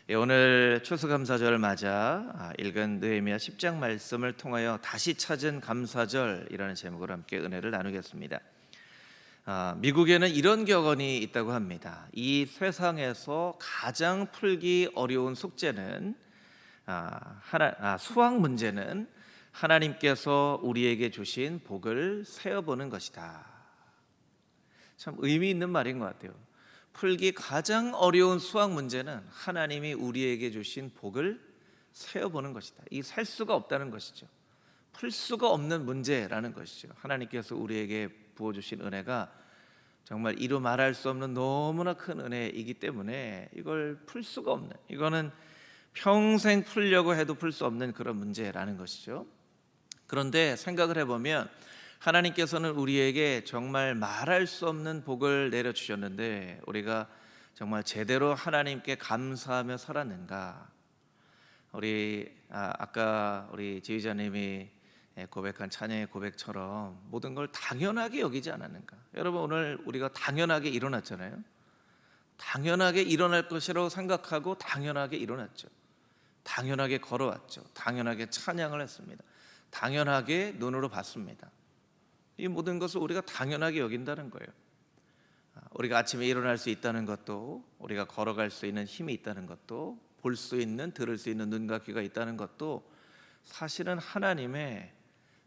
오늘 추수감사절을 맞아 읽은 느헤미야 10장 말씀을 통하여 다시 찾은 감사절이라는 제목으로 함께 은혜를 나누겠습니다. 미국에는 이런 격언이 있다고 합니다. 이 세상에서 가장 풀기 어려운 숙제는 수학 문제는 하나님께서 우리에게 주신 복을 세어보는 것이다. 참 의미 있는 말인 것 같아요. 풀기 가장 어려운 수학 문제는 하나님이 우리에게 주신 복을 세어보는 것이다. 이 셀 수가 없다는 것이죠. 풀 수가 없는 문제라는 것이죠. 하나님께서 우리에게 부어주신 은혜가 정말 이루 말할 수 없는 너무나 큰 은혜이기 때문에 이걸 풀 수가 없는, 이거는 평생 풀려고 해도 풀 수 없는 그런 문제라는 것이죠. 그런데 생각을 해보면 하나님께서는 우리에게 정말 말할 수 없는 복을 내려주셨는데 우리가 정말 제대로 하나님께 감사하며 살았는가? 아까 우리 지휘자님이 고백한 찬양의 고백처럼 모든 걸 당연하게 여기지 않았는가? 여러분, 오늘 우리가 당연하게 일어났잖아요. 당연하게 일어날 것이라고 생각하고 당연하게 일어났죠. 당연하게 걸어왔죠. 당연하게 찬양을 했습니다. 당연하게 눈으로 봤습니다. 이 모든 것을 우리가 당연하게 여긴다는 거예요. 우리가 아침에 일어날 수 있다는 것도, 우리가 걸어갈 수 있는 힘이 있다는 것도, 볼 수 있는, 들을 수 있는 눈과 귀가 있다는 것도 사실은 하나님의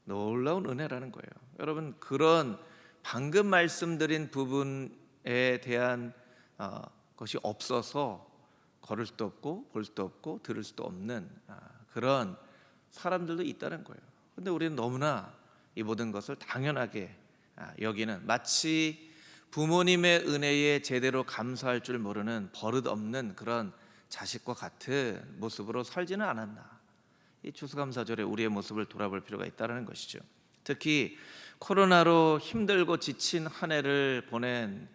놀라운 은혜라는 거예요. 여러분, 그런 방금 말씀드린 부분에 대한 것이 없어서 걸을 수도 없고 볼 수도 없고 들을 수도 없는 그런 사람들도 있다는 거예요. 근데 우리는 너무나 이 모든 것을 당연하게 여기는, 마치 부모님의 은혜에 제대로 감사할 줄 모르는 버릇없는 그런 자식과 같은 모습으로 살지는 않았나. 이 추수감사절에 우리의 모습을 돌아볼 필요가 있다는 것이죠. 특히 코로나로 힘들고 지친 한 해를 보낸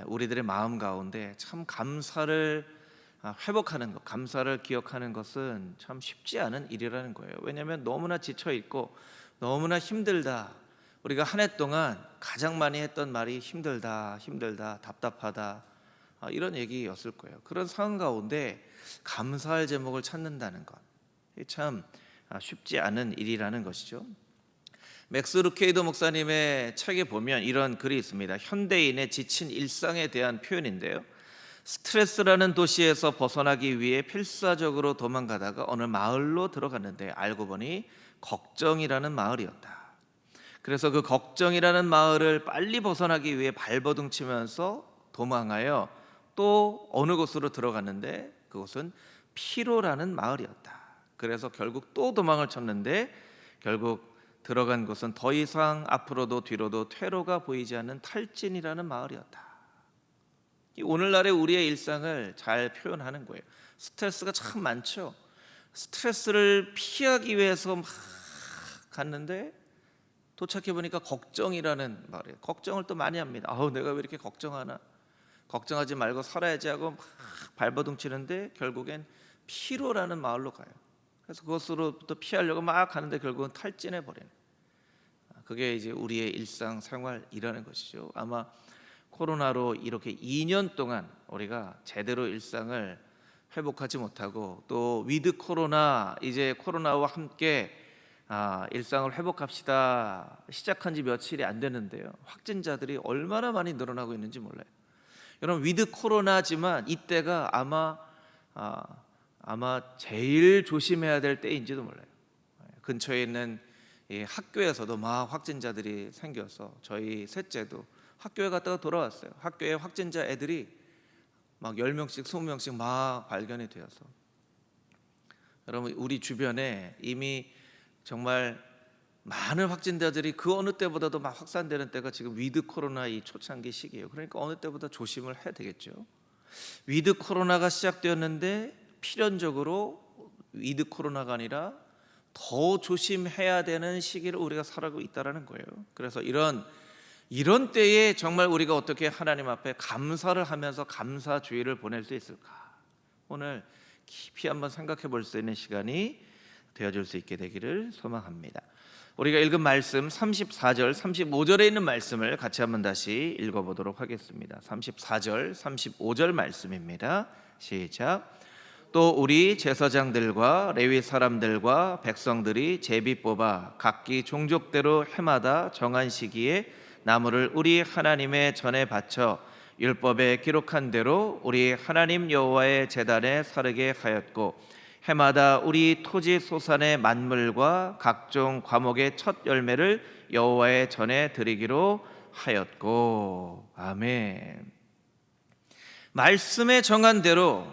우리들의 마음 가운데 참 감사를 회복하는 것, 감사를 기억하는 것은 참 쉽지 않은 일이라는 거예요. 왜냐하면 너무나 지쳐 있고 너무나 힘들다. 우리가 한 해 동안 가장 많이 했던 말이 힘들다, 힘들다, 답답하다, 이런 얘기였을 거예요. 그런 상황 가운데 감사할 제목을 찾는다는 것, 참 쉽지 않은 일이라는 것이죠. 맥스 루케이도 목사님의 책에 보면 이런 글이 있습니다. 현대인의 지친 일상에 대한 표현인데요. 스트레스라는 도시에서 벗어나기 위해 필사적으로 도망가다가 어느 마을로 들어갔는데 알고 보니 걱정이라는 마을이었다. 그래서 그 걱정이라는 마을을 빨리 벗어나기 위해 발버둥 치면서 도망하여 또 어느 곳으로 들어갔는데 그곳은 피로라는 마을이었다. 그래서 결국 또 도망을 쳤는데 결국 들어간 곳은 더 이상 앞으로도 뒤로도 퇴로가 보이지 않는 탈진이라는 마을이었다. 오늘날의 우리의 일상을 잘 표현하는 거예요. 스트레스가 참 많죠. 스트레스를 피하기 위해서 막 갔는데 도착해 보니까 걱정이라는 말이에요. 걱정을 또 많이 합니다. 내가 왜 이렇게 걱정하나? 걱정하지 말고 살아야지 하고 막 발버둥 치는데 결국엔 피로라는 마을로 가요. 그래서 그것으로부터 피하려고 막 가는데 결국은 탈진해 버리는. 그게 이제 우리의 일상생활이라는 것이죠. 아마 코로나로 이렇게 2년 동안 우리가 제대로 일상을 회복하지 못하고 또 위드 코로나, 이제 코로나와 함께 일상을 회복합시다 시작한 지 며칠이 안 됐는데요, 확진자들이 얼마나 많이 늘어나고 있는지 몰라요. 여러분, 위드 코로나지만 이때가 아마 제일 조심해야 될 때인지도 몰라요. 근처에 있는 학교에서도 막 확진자들이 생겨서 저희 셋째도 학교에 갔다가 돌아왔어요. 학교에 확진자 애들이 막 10명씩 20명씩 막 발견이 되어서, 여러분, 우리 주변에 이미 정말 많은 확진자들이 그 어느 때보다도 막 확산되는 때가 지금 위드 코로나 이 초창기 시기예요. 그러니까 어느 때보다 조심을 해야 되겠죠. 위드 코로나가 시작되었는데 필연적으로 위드 코로나가 아니라 더 조심해야 되는 시기를 우리가 살아가고 있다는 거예요. 그래서 이런 때에 정말 우리가 어떻게 하나님 앞에 감사를 하면서 감사주의를 보낼 수 있을까? 오늘 깊이 한번 생각해 볼 수 있는 시간이 되어줄 수 있게 되기를 소망합니다. 우리가 읽은 말씀 34절, 35절에 있는 말씀을 같이 한번 다시 읽어보도록 하겠습니다. 34절, 35절 말씀입니다. 시작. 또 우리 제사장들과 레위 사람들과 백성들이 제비 뽑아 각기 종족대로 해마다 정한 시기에 나무를 우리 하나님의 전에 바쳐 율법에 기록한 대로 우리 하나님 여호와의 제단에 사르게 하였고, 해마다 우리 토지 소산의 만물과 각종 과목의 첫 열매를 여호와의 전에 드리기로 하였고. 아멘. 말씀에 정한 대로,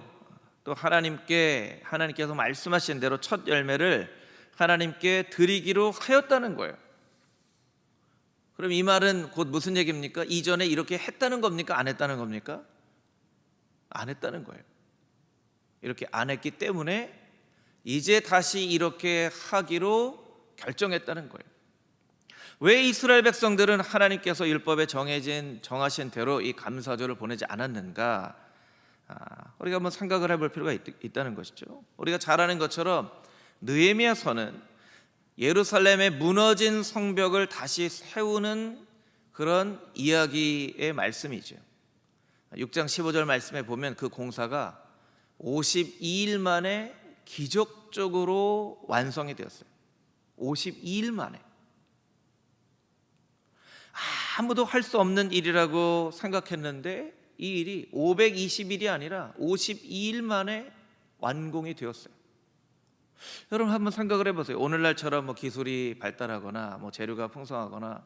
또 하나님께서 말씀하신 대로 첫 열매를 하나님께 드리기로 하였다는 거예요. 그럼 이 말은 곧 무슨 얘기입니까? 이전에 이렇게 했다는 겁니까? 안 했다는 겁니까? 안 했다는 거예요. 이렇게 안 했기 때문에 이제 다시 이렇게 하기로 결정했다는 거예요. 왜 이스라엘 백성들은 하나님께서 율법에 정하신 대로 이 감사절을 보내지 않았는가? 우리가 한번 생각을 해볼 필요가 있다는 것이죠. 우리가 잘 아는 것처럼 느헤미야서는 예루살렘의 무너진 성벽을 다시 세우는 그런 이야기의 말씀이죠. 6장 15절 말씀에 보면 그 공사가 52일 만에 기적적으로 완성이 되었어요. 52일 만에. 아무도 할 수 없는 일이라고 생각했는데 이 일이 520일이 아니라 52일 만에 완공이 되었어요. 여러분 한번 생각을 해보세요. 오늘날처럼 기술이 발달하거나 재료가 풍성하거나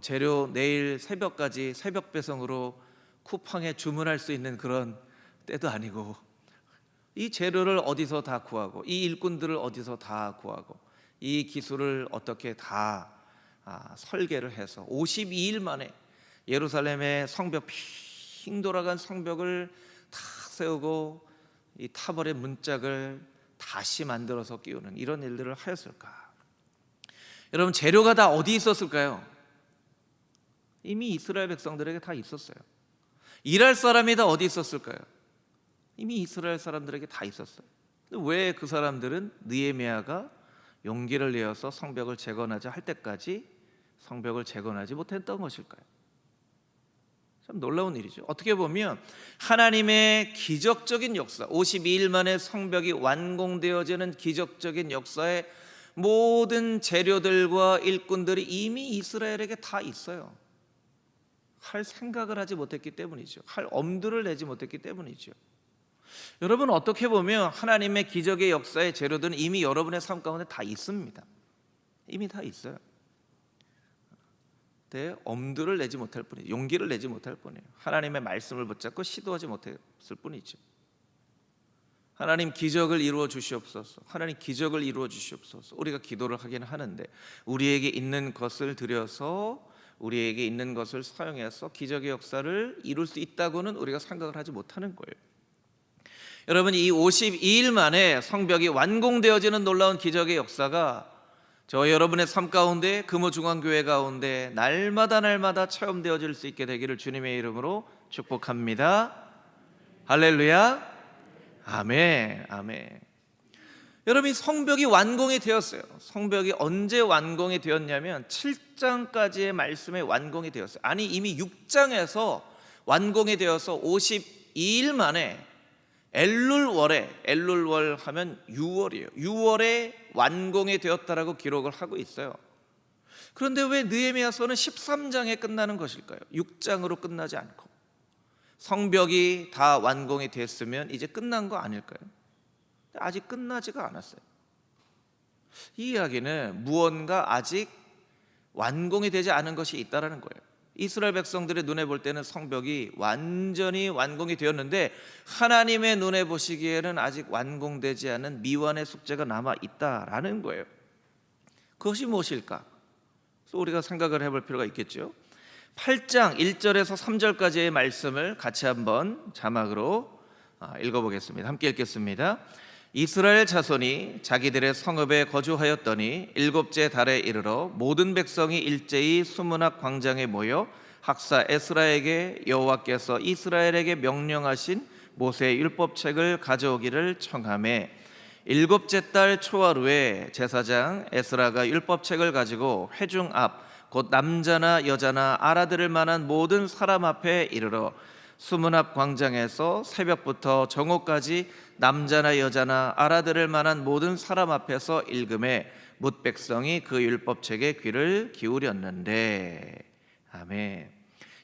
재료 내일 새벽까지 새벽 배송으로 쿠팡에 주문할 수 있는 그런 때도 아니고, 이 재료를 어디서 다 구하고 이 일꾼들을 어디서 다 구하고 이 기술을 어떻게 다 설계를 해서 52일 만에 예루살렘의 성벽, 핑 돌아간 성벽을 다 세우고 이 타벌의 문짝을 다시 만들어서 끼우는 이런 일들을 하였을까? 여러분, 재료가 다 어디 있었을까요? 이미 이스라엘 백성들에게 다 있었어요. 일할 사람이 다 어디 있었을까요? 이미 이스라엘 사람들에게 다 있었어요. 근데 왜 그 사람들은 느헤미야가 용기를 내어서 성벽을 재건하자 할 때까지 성벽을 재건하지 못했던 것일까요? 참 놀라운 일이죠. 어떻게 보면 하나님의 기적적인 역사, 52일 만에 성벽이 완공되어지는 기적적인 역사에 모든 재료들과 일꾼들이 이미 이스라엘에게 다 있어요. 할 생각을 하지 못했기 때문이죠. 할 엄두를 내지 못했기 때문이죠. 여러분, 어떻게 보면 하나님의 기적의 역사의 재료들은 이미 여러분의 삶 가운데 다 있습니다. 이미 다 있어요. 네, 엄두를 내지 못할 뿐이에요. 용기를 내지 못할 뿐이에요. 하나님의 말씀을 붙잡고 시도하지 못했을 뿐이죠. 하나님 기적을 이루어 주시옵소서. 하나님 기적을 이루어 주시옵소서. 우리가 기도를 하긴 하는데 우리에게 있는 것을 들여서, 우리에게 있는 것을 사용해서 기적의 역사를 이룰 수 있다고는 우리가 생각을 하지 못하는 거예요. 여러분, 이 52일 만에 성벽이 완공되어지는 놀라운 기적의 역사가 저 여러분의 삶 가운데, 금호중앙교회 가운데 날마다 체험되어질 수 있게 되기를 주님의 이름으로 축복합니다. 할렐루야. 아멘. 아멘. 여러분, 이 성벽이 완공이 되었어요. 성벽이 언제 완공이 되었냐면 7장까지의 말씀에 완공이 되었어요. 아니, 이미 6장에서 완공이 되어서 52일 만에 엘룰월 하면 6월이에요. 6월에 완공이 되었다라고 기록을 하고 있어요. 그런데 왜 느헤미야서는 13장에 끝나는 것일까요? 6장으로 끝나지 않고. 성벽이 다 완공이 됐으면 이제 끝난 거 아닐까요? 아직 끝나지가 않았어요. 이 이야기는 무언가 아직 완공이 되지 않은 것이 있다라는 거예요. 이스라엘 백성들의 눈에 볼 때는 성벽이 완전히 완공이 되었는데 하나님의 눈에 보시기에는 아직 완공되지 않은 미완의 숙제가 남아 있다라는 거예요. 그것이 무엇일까? 그래서 우리가 생각을 해볼 필요가 있겠죠. 8장 1절에서 3절까지의 말씀을 같이 한번 자막으로 읽어보겠습니다. 함께 읽겠습니다. 이스라엘 자손이 자기들의 성읍에 거주하였더니 일곱째 달에 이르러 모든 백성이 일제히 수문학 광장에 모여 학사 에스라에게 여호와께서 이스라엘에게 명령하신 모세의 율법책을 가져오기를 청하매, 일곱째 달 초하루에 제사장 에스라가 율법책을 가지고 회중 앞 곧 남자나 여자나 알아들을 만한 모든 사람 앞에 이르러 수문 앞 광장에서 새벽부터 정오까지 남자나 여자나 알아들을 만한 모든 사람 앞에서 읽음에 뭇 백성이 그 율법책에 귀를 기울였는데. 아멘.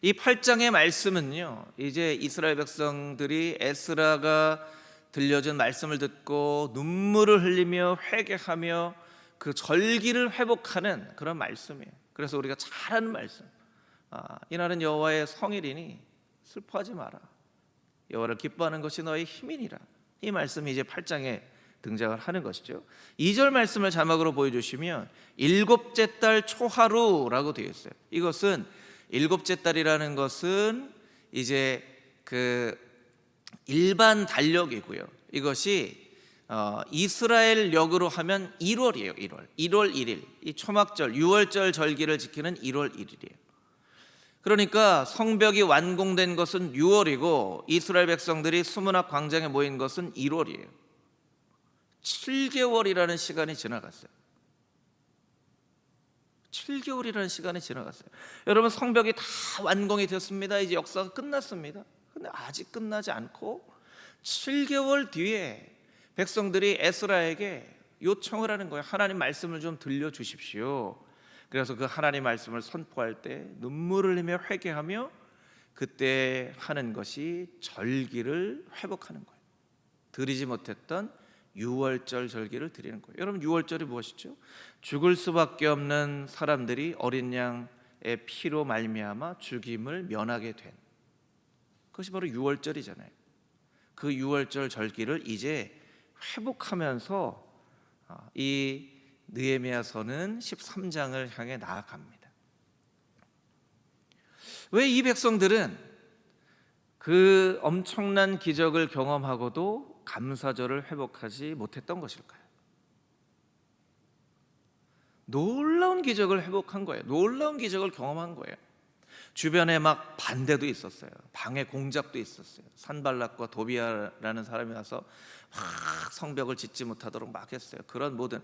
이 8장의 말씀은요, 이제 이스라엘 백성들이 에스라가 들려준 말씀을 듣고 눈물을 흘리며 회개하며 그 절기를 회복하는 그런 말씀이에요. 그래서 우리가 잘 아는 말씀, 이날은 여호와의 성일이니 슬퍼하지 마라, 여호와를 기뻐하는 것이 너의 힘이니라. 이 말씀이 이제 8장에 등장을 하는 것이죠. 2절 말씀을 자막으로 보여주시면 일곱째 달 초하루라고 되어 있어요. 이것은 일곱째 달이라는 것은 이제 그 일반 달력이고요. 이것이 이스라엘 력으로 하면 1월이에요. 1월 1일. 이 초막절 6월절 절기를 지키는 1월 1일이에요. 그러니까 성벽이 완공된 것은 6월이고 이스라엘 백성들이 수문 앞 광장에 모인 것은 1월이에요. 7개월이라는 시간이 지나갔어요. 7개월이라는 시간이 지나갔어요. 여러분, 성벽이 다 완공이 됐습니다. 이제 역사가 끝났습니다. 근데 아직 끝나지 않고 7개월 뒤에 백성들이 에스라에게 요청을 하는 거예요. 하나님 말씀을 좀 들려주십시오. 그래서 그 하나님 말씀을 선포할 때 눈물을 흘리며 회개하며 그때 하는 것이 절기를 회복하는 거예요. 드리지 못했던 6월절 절기를 드리는 거예요. 여러분, 6월절이 무엇이죠? 죽을 수밖에 없는 사람들이 어린 양의 피로 말미암아 죽임을 면하게 된 그것이 바로 6월절이잖아요. 그 6월절 절기를 이제 회복하면서 이 느헤미야서는 13장을 향해 나아갑니다. 왜 이 백성들은 그 엄청난 기적을 경험하고도 감사절을 회복하지 못했던 것일까요? 놀라운 기적을 회복한 거예요. 놀라운 기적을 경험한 거예요. 주변에 막 반대도 있었어요. 방해 공작도 있었어요. 산발락과 도비아라는 사람이 와서 막 성벽을 짓지 못하도록 막 했어요. 그런 모든,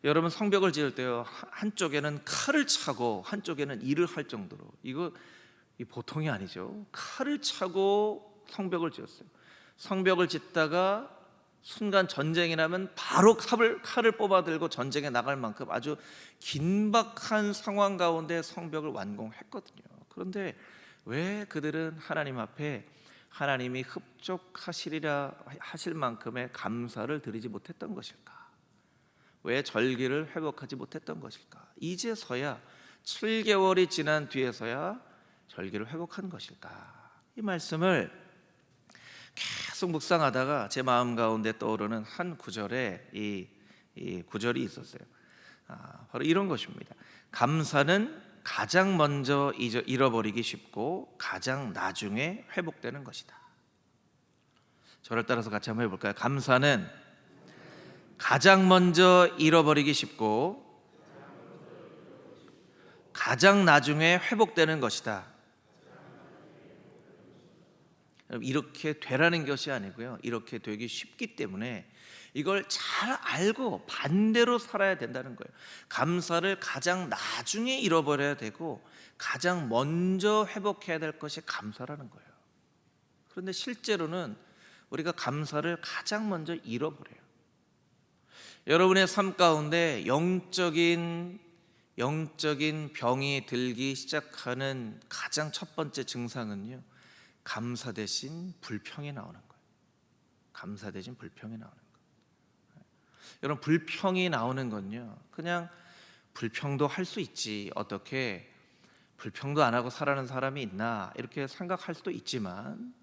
여러분, 성벽을 지을 때요, 한쪽에는 칼을 차고 한쪽에는 일을 할 정도로, 이거 보통이 아니죠. 칼을 차고 성벽을 지었어요. 성벽을 짓다가 순간 전쟁이 나면 바로 칼을 뽑아들고 전쟁에 나갈 만큼 아주 긴박한 상황 가운데 성벽을 완공했거든요. 그런데 왜 그들은 하나님 앞에 하나님이 흡족하시리라 하실 만큼의 감사를 드리지 못했던 것일까? 왜 절기를 회복하지 못했던 것일까? 이제서야 7개월이 지난 뒤에서야 절기를 회복한 것일까? 이 말씀을 계속 묵상하다가 제 마음 가운데 떠오르는 한 구절에 이 구절이 있었어요. 바로 이런 것입니다. 감사는 가장 먼저 잃어버리기 쉽고 가장 나중에 회복되는 것이다. 저를 따라서 같이 한번 해볼까요? 감사는 가장 먼저 잃어버리기 쉽고 가장 나중에 회복되는 것이다. 이렇게 되라는 것이 아니고요, 이렇게 되기 쉽기 때문에 이걸 잘 알고 반대로 살아야 된다는 거예요. 감사를 가장 나중에 잃어버려야 되고 가장 먼저 회복해야 될 것이 감사라는 거예요. 그런데 실제로는 우리가 감사를 가장 먼저 잃어버려요. 여러분의 삶 가운데 영적인 병이 들기 시작하는 가장 첫 번째 증상은요, 감사 대신 불평이 나오는 거예요. 감사 대신 불평이 나오는 거예요. 여러분, 불평이 나오는 건요, 그냥 불평도 할 수 있지, 어떻게 불평도 안 하고 살아가는 사람이 있나, 이렇게 생각할 수도 있지만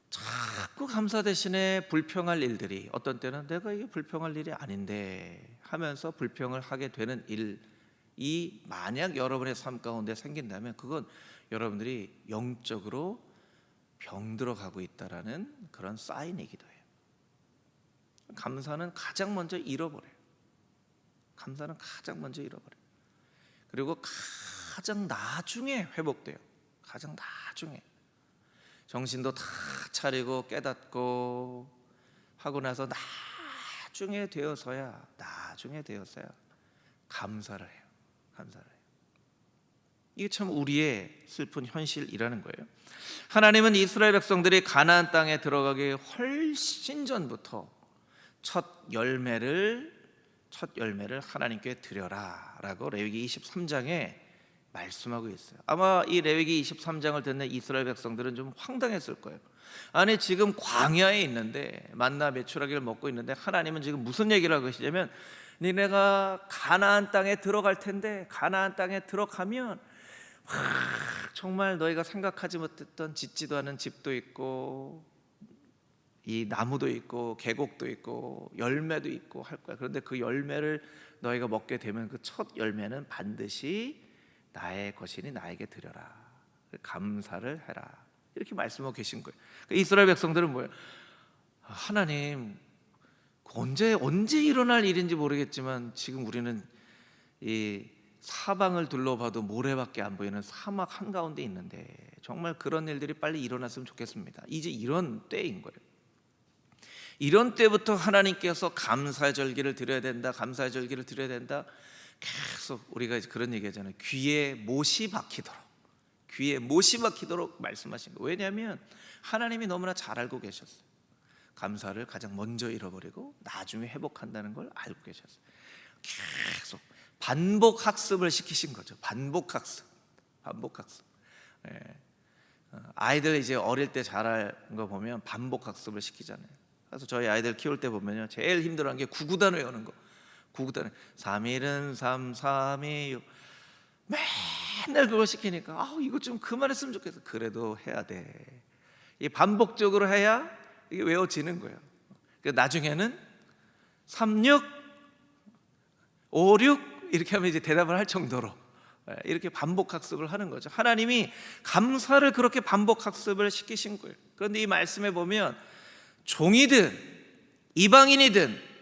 자꾸 감사 대신에 불평할 일들이, 어떤 때는 내가 이게 불평할 일이 아닌데 하면서 불평을 하게 되는 일이 만약 여러분의 삶 가운데 생긴다면 그건 여러분들이 영적으로 병들어가고 있다라는 그런 사인이기도 해요. 감사는 가장 먼저 잃어버려요. 감사는 가장 먼저 잃어버려요. 그리고 가장 나중에 회복돼요. 가장 나중에 정신도 다 차리고 깨닫고 하고 나서 나중에 되어서야 감사를 해요. 감사를 해요. 이게 참 우리의 슬픈 현실이라는 거예요. 하나님은 이스라엘 백성들이 가나안 땅에 들어가기 훨씬 전부터 첫 열매를 하나님께 드려라라고 레위기 23장에 말씀하고 있어요. 아마 이 레위기 23장을 듣는 이스라엘 백성들은 좀 황당했을 거예요. 아니 지금 광야에 있는데 만나 메추라기를 먹고 있는데 하나님은 지금 무슨 얘기를 하고 계시냐면 니네가 가나안 땅에 들어갈 텐데 가나안 땅에 들어가면 정말 너희가 생각하지 못했던 짓지도 않은 집도 있고 이 나무도 있고 계곡도 있고 열매도 있고 할 거야. 그런데 그 열매를 너희가 먹게 되면 그 첫 열매는 반드시 나의 것이니 나에게 드려라. 감사를 해라. 이렇게 말씀하고 계신 거예요. 이스라엘 백성들은 뭐예요? 하나님 언제 일어날 일인지 모르겠지만 지금 우리는 이 사방을 둘러봐도 모래밖에 안 보이는 사막 한가운데 있는데 정말 그런 일들이 빨리 일어났으면 좋겠습니다. 이제 이런 때인 거예요. 이런 때부터 하나님께서 감사의 절기를 드려야 된다, 감사의 절기를 드려야 된다. 계속 우리가 그런 얘기하잖아요. 귀에 못이 박히도록 말씀하신 거예요. 왜냐하면 하나님이 너무나 잘 알고 계셨어요. 감사를 가장 먼저 잃어버리고 나중에 회복한다는 걸 알고 계셨어요. 계속 반복 학습을 시키신 거죠. 반복 학습. 예. 아이들 이제 어릴 때 잘하는 거 보면 반복 학습을 시키잖아요. 그래서 저희 아이들 키울 때 보면요, 제일 힘들어하는 게 구구단 외우는 거. 구구단 3일은 3, 3이 6. 맨날 그걸 시키니까 이거 좀 그만했으면 좋겠어. 그래도 해야 돼. 이 반복적으로 해야 이게 외워지는 거예요. 나중에는 3, 6, 5, 6 이렇게 하면 이제 대답을 할 정도로 이렇게 반복 학습을 하는 거죠. 하나님이 감사를 그렇게 반복 학습을 시키신 거예요. 그런데 이 말씀에 보면 종이든 이방인이든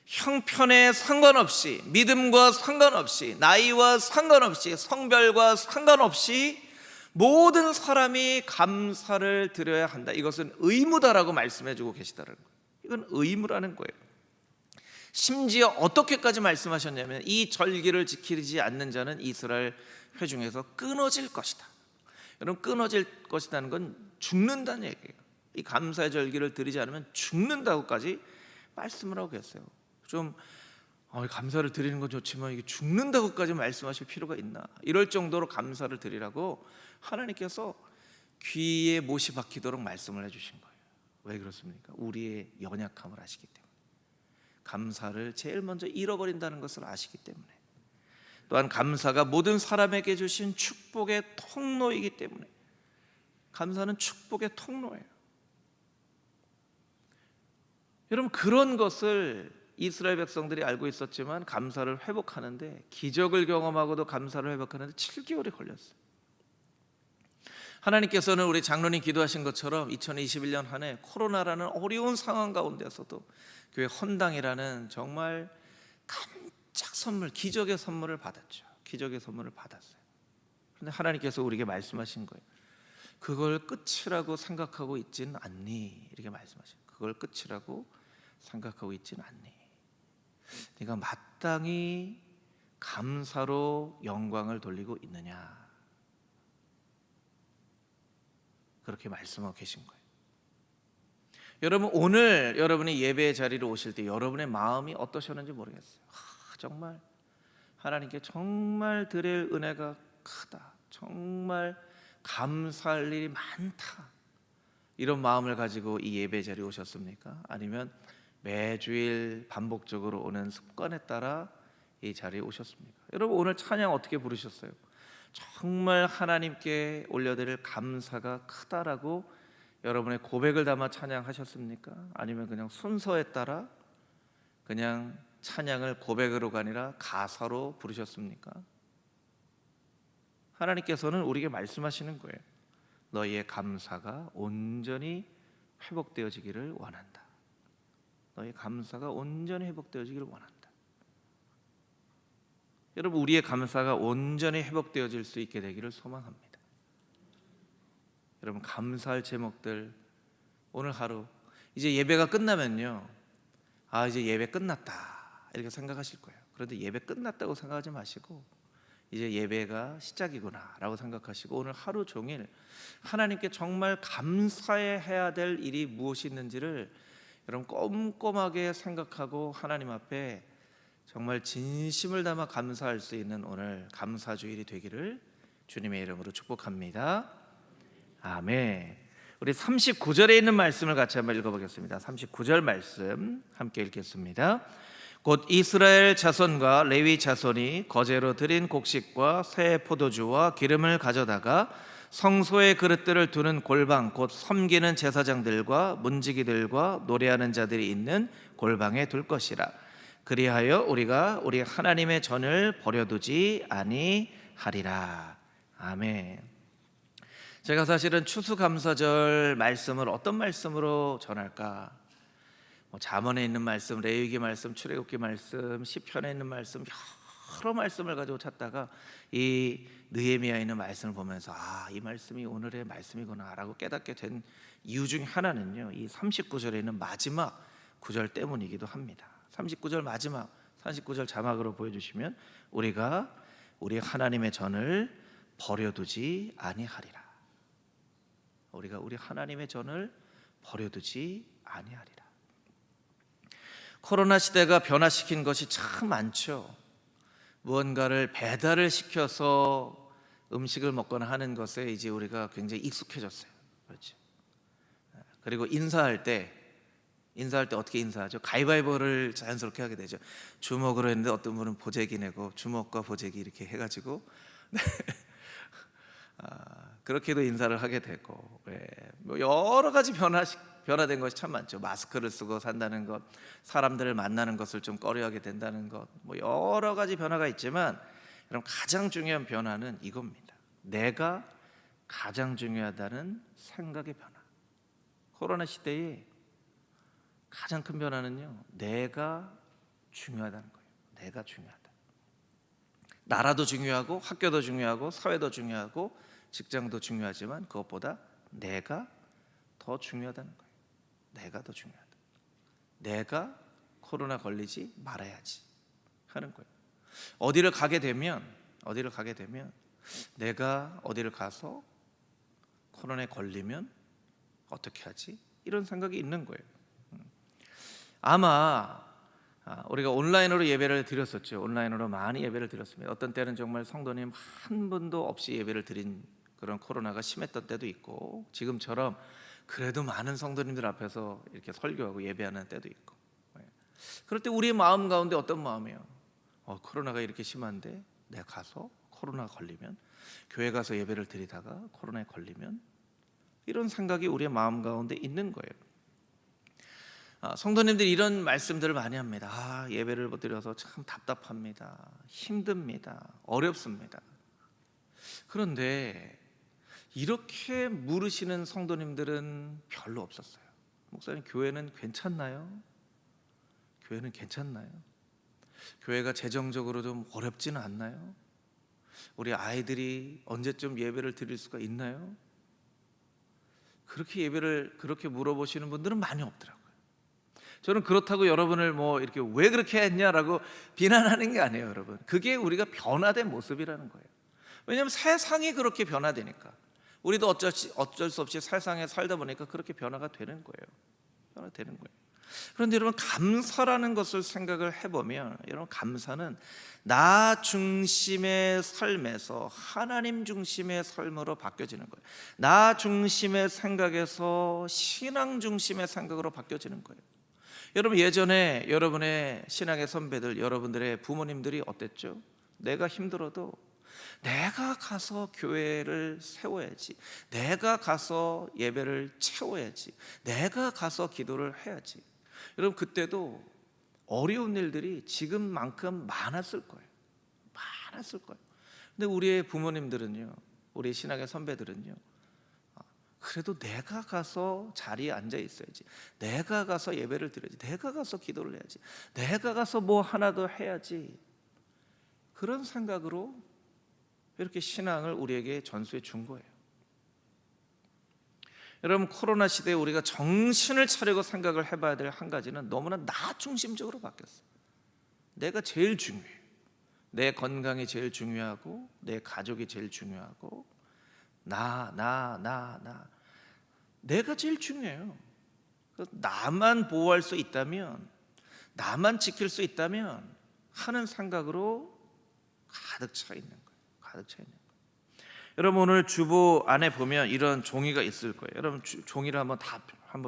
형편에 상관없이, 믿음과 상관없이, 나이와 상관없이, 성별과 상관없이 모든 사람이 감사를 드려야 한다. 이것은 의무다라고 말씀해 주고 계시다는 거예요. 이건 의무라는 거예요. 심지어 어떻게까지 말씀하셨냐면 이 절기를 지키지 않는 자는 이스라엘 회중에서 끊어질 것이다. 여러분, 끊어질 것이라는 건 죽는다는 얘기예요. 이 감사의 절기를 드리지 않으면 죽는다고까지 말씀을 하고 계세요. 좀 감사를 드리는 건 좋지만 이게 죽는다고까지 말씀하실 필요가 있나? 이럴 정도로 감사를 드리라고 하나님께서 귀에 못이 박히도록 말씀을 해주신 거예요. 왜 그렇습니까? 우리의 연약함을 아시기 때문에, 감사를 제일 먼저 잃어버린다는 것을 아시기 때문에, 또한 감사가 모든 사람에게 주신 축복의 통로이기 때문에, 감사는 축복의 통로예요. 여러분, 그런 것을 이스라엘 백성들이 알고 있었지만 감사를 회복하는데, 기적을 경험하고도 감사를 회복하는데 7개월이 걸렸어요. 하나님께서는 우리 장로님 기도하신 것처럼 2021년 한 해 코로나라는 어려운 상황 가운데서도 교회 헌당이라는 정말 깜짝 선물, 기적의 선물을 받았죠. 기적의 선물을 받았어요. 그런데 하나님께서 우리에게 말씀하신 거예요. 그걸 끝이라고 생각하고 있지는 않니? 이렇게 말씀하셔요. 그걸 끝이라고 생각하고 있지는 않니? 네가 마땅히 감사로 영광을 돌리고 있느냐? 그렇게 말씀하고 계신 거예요. 여러분, 오늘 여러분이 예배의 자리로 오실 때 여러분의 마음이 어떠셨는지 모르겠어요. 정말 하나님께 정말 드릴 은혜가 크다, 정말 감사할 일이 많다, 이런 마음을 가지고 이 예배 자리에 오셨습니까? 아니면 매주일 반복적으로 오는 습관에 따라 이 자리에 오셨습니까? 여러분, 오늘 찬양 어떻게 부르셨어요? 정말 하나님께 올려드릴 감사가 크다라고 여러분의 고백을 담아 찬양하셨습니까? 아니면 그냥 순서에 따라 그냥 찬양을 고백으로가 아니라 가사로 부르셨습니까? 하나님께서는 우리에게 말씀하시는 거예요. 너희의 감사가 온전히 회복되어지기를 원한다. 너희의 감사가 온전히 회복되어지기를 원한다. 여러분, 우리의 감사가 온전히 회복되어질 수 있게 되기를 소망합니다. 여러분, 감사할 제목들, 오늘 하루 이제 예배가 끝나면요, 이제 예배 끝났다 이렇게 생각하실 거예요. 그런데 예배 끝났다고 생각하지 마시고 이제 예배가 시작이구나라고 생각하시고 오늘 하루 종일 하나님께 정말 감사해야 될 일이 무엇이 있는지를 여러분 꼼꼼하게 생각하고 하나님 앞에 정말 진심을 담아 감사할 수 있는 오늘 감사주일이 되기를 주님의 이름으로 축복합니다. 아멘. 우리 39절에 있는 말씀을 같이 한번 읽어보겠습니다. 39절 말씀 함께 읽겠습니다. 곧 이스라엘 자손과 레위 자손이 거제로 드린 곡식과 새 포도주와 기름을 가져다가 성소의 그릇들을 두는 골방 곧 섬기는 제사장들과 문지기들과 노래하는 자들이 있는 골방에 둘 것이라. 그리하여 우리가 우리 하나님의 전을 버려두지 아니하리라. 아멘. 제가 사실은 추수감사절 말씀을 어떤 말씀으로 전할까? 잠언에 있는 말씀, 레위기 말씀, 출애굽기 말씀, 시편에 있는 말씀, 여러 말씀을 가지고 찾다가 이 느헤미야에 있는 말씀을 보면서 이 말씀이 오늘의 말씀이구나라고 깨닫게 된 이유 중 하나는요, 이 39절에 있는 마지막 구절 때문이기도 합니다. 39절 마지막 39절 자막으로 보여주시면 우리가 우리 하나님의 전을 버려두지 아니하리라. 우리가 우리 하나님의 전을 버려두지 아니하리라. 코로나 시대가 변화시킨 것이 참 많죠. 무언가를 배달을 시켜서 음식을 먹거나 하는 것에 이제 우리가 굉장히 익숙해졌어요. 그렇죠. 그리고 인사할 때 어떻게 인사하죠? 가위바위보를 자연스럽게 하게 되죠. 주먹으로 했는데 어떤 분은 보재기 내고 주먹과 보재기 이렇게 해가지고 그렇게도 인사를 하게 되고, 뭐 여러 가지 변화된 것이 참 많죠. 마스크를 쓰고 산다는 것, 사람들을 만나는 것을 좀 꺼려하게 된다는 것, 뭐 여러 가지 변화가 있지만 여러분 가장 중요한 변화는 이겁니다. 내가 가장 중요하다는 생각의 변화. 코로나 시대에 가장 큰 변화는요, 내가 중요하다는 거예요. 내가 중요하다. 나라도 중요하고 학교도 중요하고 사회도 중요하고 직장도 중요하지만 그것보다 내가 더 중요하다는 거예요. 내가 더 중요하다. 내가 코로나 걸리지 말아야지 하는 거예요. 어디를 가게 되면 내가 어디를 가서 코로나에 걸리면 어떻게 하지? 이런 생각이 있는 거예요. 아마 우리가 온라인으로 예배를 드렸었죠. 온라인으로 많이 예배를 드렸습니다. 어떤 때는 정말 성도님 한 분도 없이 예배를 드린 그런 코로나가 심했던 때도 있고, 지금처럼 그래도 많은 성도님들 앞에서 이렇게 설교하고 예배하는 때도 있고. 그럴 때 우리의 마음 가운데 어떤 마음이에요? 코로나가 이렇게 심한데 내가 가서 코로나 걸리면, 교회 가서 예배를 드리다가 코로나에 걸리면, 이런 생각이 우리의 마음 가운데 있는 거예요. 성도님들이 이런 말씀들을 많이 합니다. 예배를 못 드려서 참 답답합니다. 힘듭니다. 어렵습니다. 그런데 이렇게 물으시는 성도님들은 별로 없었어요. 목사님, 교회는 괜찮나요? 교회는 괜찮나요? 교회가 재정적으로 좀 어렵지는 않나요? 우리 아이들이 언제쯤 예배를 드릴 수가 있나요? 그렇게 물어보시는 분들은 많이 없더라고요. 저는 그렇다고 여러분을 뭐 이렇게 왜 그렇게 했냐라고 비난하는 게 아니에요, 여러분. 그게 우리가 변화된 모습이라는 거예요. 왜냐하면 세상이 그렇게 변화되니까, 우리도 어쩔 수 없이 세상에 살다 보니까 그렇게 변화가 되는 거예요. 변화되는 거예요. 그런데 여러분, 감사라는 것을 생각을 해보면, 여러분, 감사는 나 중심의 삶에서 하나님 중심의 삶으로 바뀌어지는 거예요. 나 중심의 생각에서 신앙 중심의 생각으로 바뀌어지는 거예요. 여러분, 예전에 여러분의 신앙의 선배들, 여러분들의 부모님들이 어땠죠? 내가 힘들어도 내가 가서 교회를 세워야지, 내가 가서 예배를 채워야지, 내가 가서 기도를 해야지. 여러분, 그때도 어려운 일들이 지금만큼 많았을 거예요. 근데 우리의 부모님들은요, 우리 신앙의 선배들은요, 그래도 내가 가서 자리에 앉아 있어야지, 내가 가서 예배를 드려야지, 내가 가서 기도를 해야지, 내가 가서 뭐 하나 더 해야지, 그런 생각으로 이렇게 신앙을 우리에게 전수해 준 거예요. 여러분, 코로나 시대에 우리가 정신을 차리고 생각을 해봐야 될 한 가지는 너무나 나 중심적으로 바뀌었어요. 내가 제일 중요해요. 내 건강이 제일 중요하고 내 가족이 제일 중요하고 내가 제일 중요해요. 나만 보호할 수 있다면, 나만 지킬 수 있다면 하는 생각으로 가득 차 있는 거예요. 가득 차 있는 거예요. 여러분, 오늘 주보 안에 보면 이런 종이가 있을 거예요. 여러분, 종이를 한번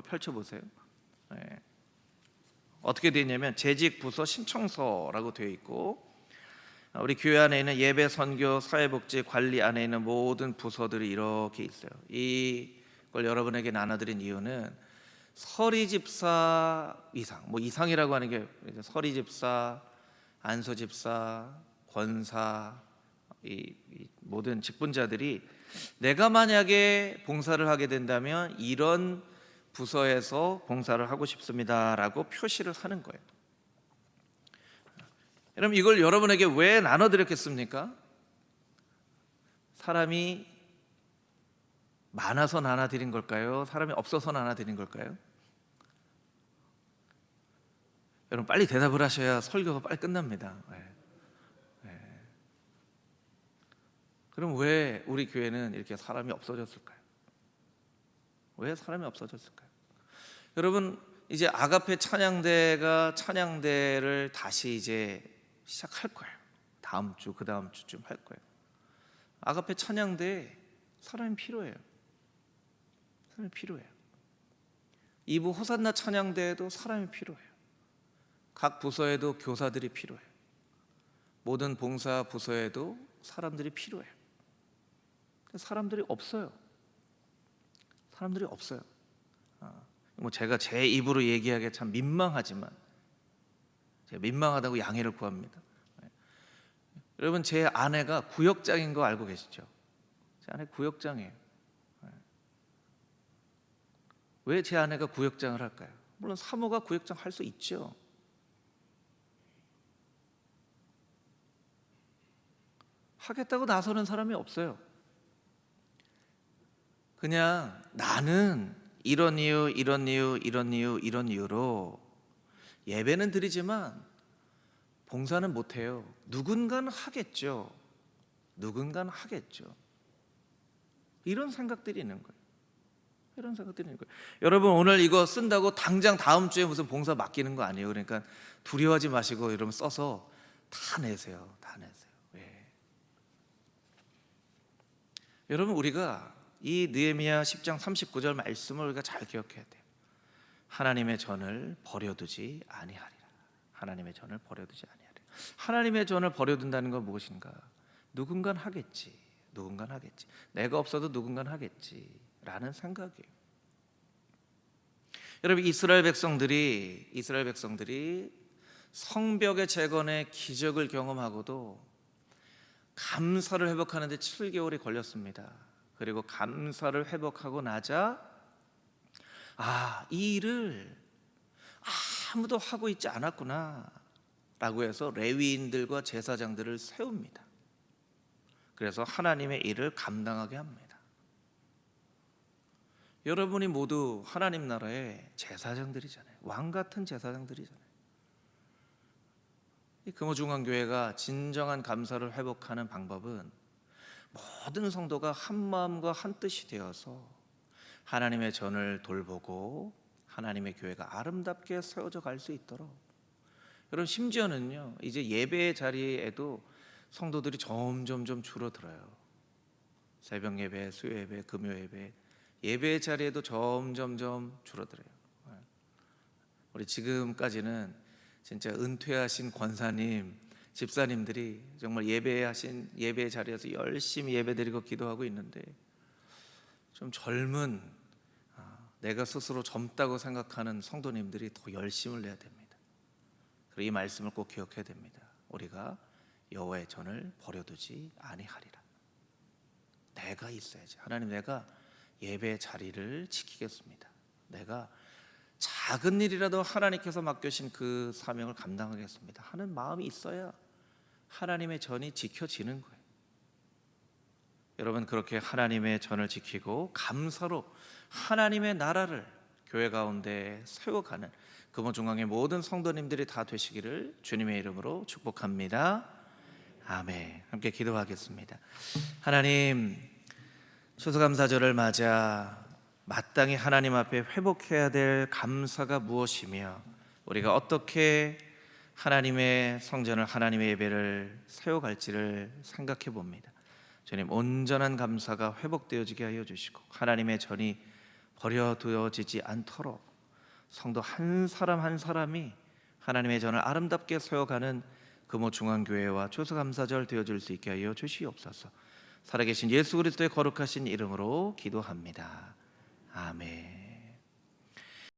펼쳐보세요. 네. 어떻게 되어 있냐면 재직 부서 신청서라고 되어 있고, 우리 교회 안에 있는 예배, 선교, 사회복지, 관리 안에 있는 모든 부서들이 이렇게 있어요. 이걸 여러분에게 나눠드린 이유는 서리집사 이상, 이상이라고 하는 게 서리집사, 안소집사, 권사, 이 모든 직분자들이 내가 만약에 봉사를 하게 된다면 이런 부서에서 봉사를 하고 싶습니다라고 표시를 하는 거예요. 여러분, 이걸 여러분에게 왜 나눠드렸겠습니까? 사람이 많아서 나눠드린 걸까요? 사람이 없어서 나눠드린 걸까요? 여러분, 빨리 대답을 하셔야 설교가 빨리 끝납니다. 그럼 왜 우리 교회는 이렇게 사람이 없어졌을까요? 왜 사람이 없어졌을까요? 여러분, 이제 아가페 찬양대가 찬양대를 다시 이제 시작할 거예요. 다음 주, 그 다음 주쯤 할 거예요. 아가페 찬양대에 사람이 필요해요. 사람이 필요해요. 2부 호산나 찬양대에도 사람이 필요해요. 각 부서에도 교사들이 필요해요. 모든 봉사 부서에도 사람들이 필요해요. 사람들이 없어요. 사람들이 없어요. 제가 제 입으로 얘기하기에 참 민망하지만, 제가 민망하다고 양해를 구합니다. 여러분, 제 아내가 구역장인 거 알고 계시죠? 제 아내 구역장이에요. 왜 제 아내가 구역장을 할까요? 물론 사모가 구역장 할 수 있죠. 하겠다고 나서는 사람이 없어요. 그냥 나는 이런 이유로 예배는 드리지만 봉사는 못해요. 누군가는 하겠죠. 누군가는 하겠죠. 이런 생각들이 있는 거예요. 이런 생각들이 있는 거예요. 여러분, 오늘 이거 쓴다고 당장 다음 주에 무슨 봉사 맡기는 거 아니에요. 그러니까 두려워하지 마시고 여러분 써서 다 내세요. 다 내세요. 여러분, 우리가 이 느헤미야 10장 39절 말씀을 우리가 잘 기억해야 돼요. 하나님의 전을 버려두지 아니하리라. 하나님의 전을 버려두지 아니하리라. 하나님의 전을 버려둔다는 건 무엇인가? 누군가는 하겠지. 누군가는 하겠지. 내가 없어도 누군가는 하겠지라는 생각이에요. 여러분, 이스라엘 백성들이 성벽의 재건의 기적을 경험하고도 감사를 회복하는데 7개월이 걸렸습니다. 그리고 감사를 회복하고 나자 이 일을 아무도 하고 있지 않았구나 라고 해서 레위인들과 제사장들을 세웁니다. 그래서 하나님의 일을 감당하게 합니다. 여러분이 모두 하나님 나라의 제사장들이잖아요. 왕 같은 제사장들이잖아요. 이 금호중앙교회가 진정한 감사를 회복하는 방법은 모든 성도가 한 마음과 한 뜻이 되어서 하나님의 전을 돌보고 하나님의 교회가 아름답게 세워져 갈 수 있도록, 여러분, 심지어는요 이제 예배의 자리에도 성도들이 점점 줄어들어요. 새벽 예배, 수요 예배, 금요 예배, 예배의 자리에도 점점 줄어들어요. 우리 지금까지는 진짜 은퇴하신 권사님, 집사님들이 정말 예배의 자리에서 열심히 예배드리고 기도하고 있는데, 좀 젊은, 내가 스스로 젊다고 생각하는 성도님들이 더 열심을 내야 됩니다. 그리고 이 말씀을 꼭 기억해야 됩니다. 우리가 여호와의 전을 버려두지 아니하리라. 내가 있어야지. 하나님, 내가 예배의 자리를 지키겠습니다. 내가 작은 일이라도 하나님께서 맡겨신 그 사명을 감당하겠습니다 하는 마음이 있어야 하나님의 전이 지켜지는 거예요. 여러분, 그렇게 하나님의 전을 지키고 감사로 하나님의 나라를 교회 가운데 세워가는 금호중앙의 모든 성도님들이 다 되시기를 주님의 이름으로 축복합니다. 아멘. 함께 기도하겠습니다. 하나님, 추수감사절을 맞아 마땅히 하나님 앞에 회복해야 될 감사가 무엇이며 우리가 어떻게 하나님의 성전을, 하나님의 예배를 세워갈지를 생각해 봅니다. 주님, 온전한 감사가 회복되어지게 하여 주시고 하나님의 전이 버려두어지지 않도록 성도 한 사람 한 사람이 하나님의 전을 아름답게 세워가는 금호중앙교회와 추수감사절 되어줄 수 있게 하여 주시옵소서. 살아계신 예수 그리스도의 거룩하신 이름으로 기도합니다. 아멘.